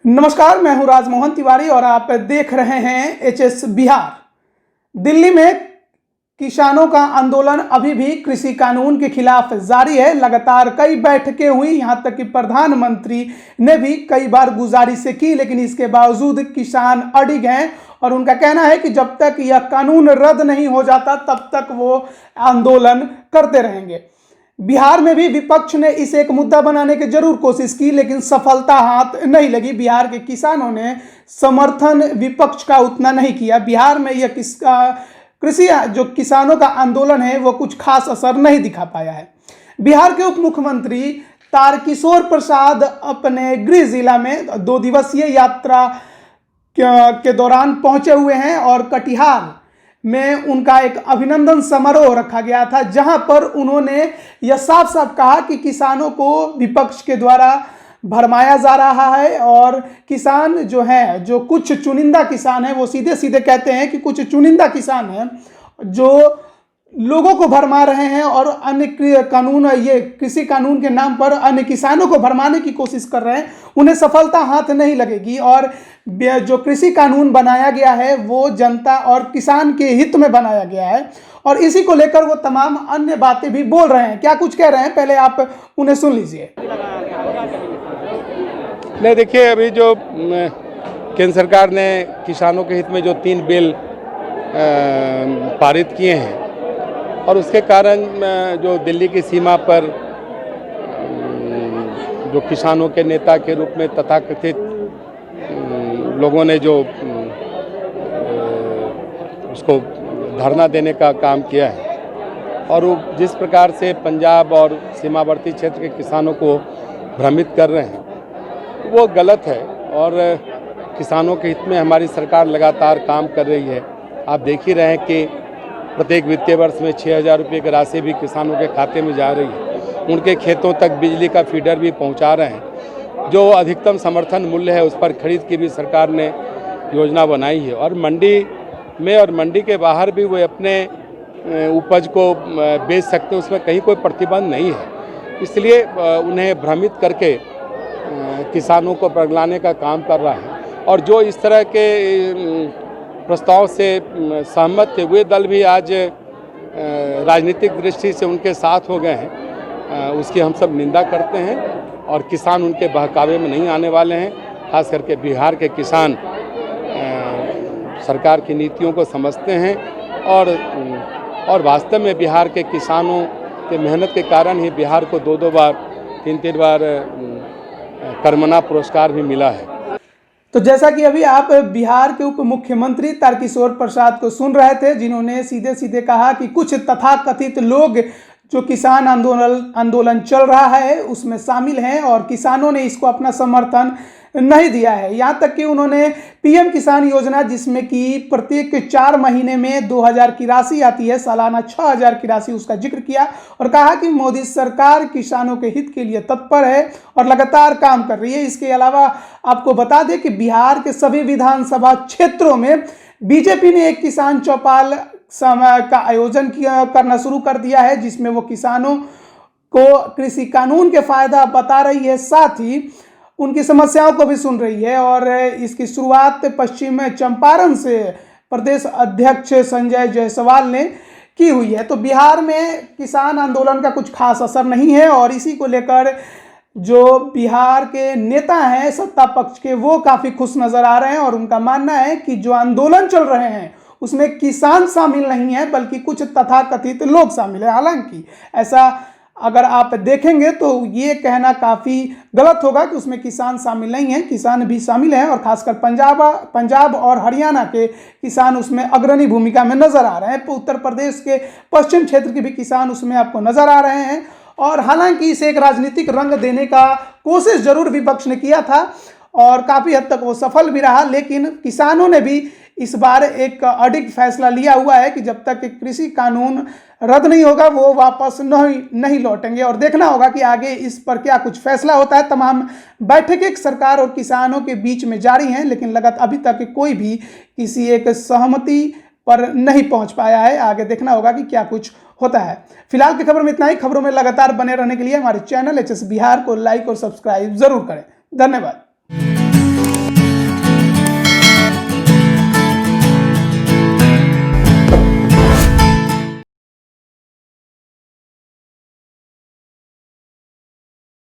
नमस्कार, मैं हूं राजमोहन तिवारी और आप देख रहे हैं एचएस बिहार। दिल्ली में किसानों का आंदोलन अभी भी कृषि कानून के खिलाफ जारी है। लगातार कई बैठकें हुई, यहां तक कि प्रधानमंत्री ने भी कई बार गुजारिशें की, लेकिन इसके बावजूद किसान अडिग हैं और उनका कहना है कि जब तक यह कानून रद्द नहीं हो जाता तब तक वो आंदोलन करते रहेंगे। बिहार में भी विपक्ष ने इसे एक मुद्दा बनाने की जरूर कोशिश की, लेकिन सफलता हाथ नहीं लगी। बिहार के किसानों ने समर्थन विपक्ष का उतना नहीं किया। बिहार में यह कृषि जो किसानों का आंदोलन है वो कुछ खास असर नहीं दिखा पाया है। बिहार के उप मुख्यमंत्री तारकिशोर प्रसाद अपने गृह जिला में 2 दिवसीय यात्रा के दौरान पहुंचे हुए हैं और कटिहार में उनका एक अभिनंदन समारोह रखा गया था, जहां पर उन्होंने यह साफ साफ कहा कि किसानों को विपक्ष के द्वारा भरमाया जा रहा है और किसान जो हैं, जो कुछ चुनिंदा किसान हैं, वो सीधे सीधे कहते हैं कि कुछ चुनिंदा किसान हैं जो लोगों को भरमा रहे हैं और अन्य कानून, ये कृषि कानून के नाम पर अन्य किसानों को भरमाने की कोशिश कर रहे हैं। उन्हें सफलता हाथ नहीं लगेगी और जो कृषि कानून बनाया गया है वो जनता और किसान के हित में बनाया गया है और इसी को लेकर वो तमाम अन्य बातें भी बोल रहे हैं। क्या कुछ कह रहे हैं, पहले आप उन्हें सुन लीजिए। नहीं, देखिए, अभी जो केंद्र सरकार ने किसानों के हित में जो 3 बिल पारित किए हैं और उसके कारण जो दिल्ली की सीमा पर जो किसानों के नेता के रूप में तथाकथित लोगों ने जो उसको धरना देने का काम किया है और वो जिस प्रकार से पंजाब और सीमावर्ती क्षेत्र के किसानों को भ्रमित कर रहे हैं वो गलत है और किसानों के हित में हमारी सरकार लगातार काम कर रही है। आप देख ही रहे हैं कि प्रत्येक वित्तीय वर्ष में 6,000 रुपये की राशि भी किसानों के खाते में जा रही है। उनके खेतों तक बिजली का फीडर भी पहुंचा रहे हैं। जो अधिकतम समर्थन मूल्य है उस पर खरीद की भी सरकार ने योजना बनाई है और मंडी में और मंडी के बाहर भी वो अपने उपज को बेच सकते हैं, उसमें कहीं कोई प्रतिबंध नहीं है। इसलिए उन्हें भ्रमित करके किसानों को पगलाने का काम कर रहा है और जो इस तरह के प्रस्ताव से सहमत थे वे दल भी आज राजनीतिक दृष्टि से उनके साथ हो गए हैं। उसकी हम सब निंदा करते हैं और किसान उनके बहकावे में नहीं आने वाले हैं। खास करके बिहार के किसान सरकार की नीतियों को समझते हैं और वास्तव में बिहार के किसानों के मेहनत के कारण ही बिहार को 2-2 बार 3-3 बार कर्मणा पुरस्कार भी मिला है। तो जैसा कि अभी आप बिहार के उप मुख्यमंत्री तारकिशोर प्रसाद को सुन रहे थे, जिन्होंने सीधे सीधे कहा कि कुछ तथाकथित लोग जो किसान आंदोलन चल रहा है उसमें शामिल हैं और किसानों ने इसको अपना समर्थन नहीं दिया है। यहाँ तक कि उन्होंने पीएम किसान योजना, जिसमें कि प्रत्येक 4 महीने में 2,000 की राशि आती है, सालाना 6,000 की राशि, उसका जिक्र किया और कहा कि मोदी सरकार किसानों के हित के लिए तत्पर है और लगातार काम कर रही है। इसके अलावा आपको बता दें कि बिहार के सभी विधानसभा क्षेत्रों में बीजेपी ने एक किसान चौपाल का आयोजन करना शुरू कर दिया है, जिसमें वो किसानों को कृषि कानून के फायदा बता रही है, साथ ही उनकी समस्याओं को भी सुन रही है और इसकी शुरुआत पश्चिम चंपारण से प्रदेश अध्यक्ष संजय जायसवाल ने की हुई है। तो बिहार में किसान आंदोलन का कुछ खास असर नहीं है और इसी को लेकर जो बिहार के नेता हैं सत्ता पक्ष के, वो काफ़ी खुश नज़र आ रहे हैं और उनका मानना है कि जो आंदोलन चल रहे हैं उसमें किसान शामिल नहीं है बल्कि कुछ तथाकथित लोग शामिल हैं। हालांकि ऐसा अगर आप देखेंगे तो ये कहना काफ़ी गलत होगा कि उसमें किसान शामिल नहीं हैं। किसान भी शामिल हैं और खासकर पंजाब और हरियाणा के किसान उसमें अग्रणी भूमिका में नज़र आ रहे हैं। उत्तर प्रदेश के पश्चिम क्षेत्र के भी किसान उसमें आपको नज़र आ रहे हैं और हालांकि इसे एक राजनीतिक रंग देने का कोशिश जरूर विपक्ष ने किया था और काफ़ी हद तक वो सफल भी रहा, लेकिन किसानों ने भी इस बार एक अडिग फैसला लिया हुआ है कि जब तक कृषि कानून रद्द नहीं होगा वो वापस नहीं लौटेंगे और देखना होगा कि आगे इस पर क्या कुछ फैसला होता है। तमाम बैठकें सरकार और किसानों के बीच में जारी हैं, लेकिन अभी तक कोई भी किसी एक सहमति पर नहीं पहुंच पाया है। आगे देखना होगा कि क्या कुछ होता है। फिलहाल की खबर में इतना ही। खबरों में लगातार बने रहने के लिए हमारे चैनल एचएस बिहार को लाइक और सब्सक्राइब जरूर करें। धन्यवाद।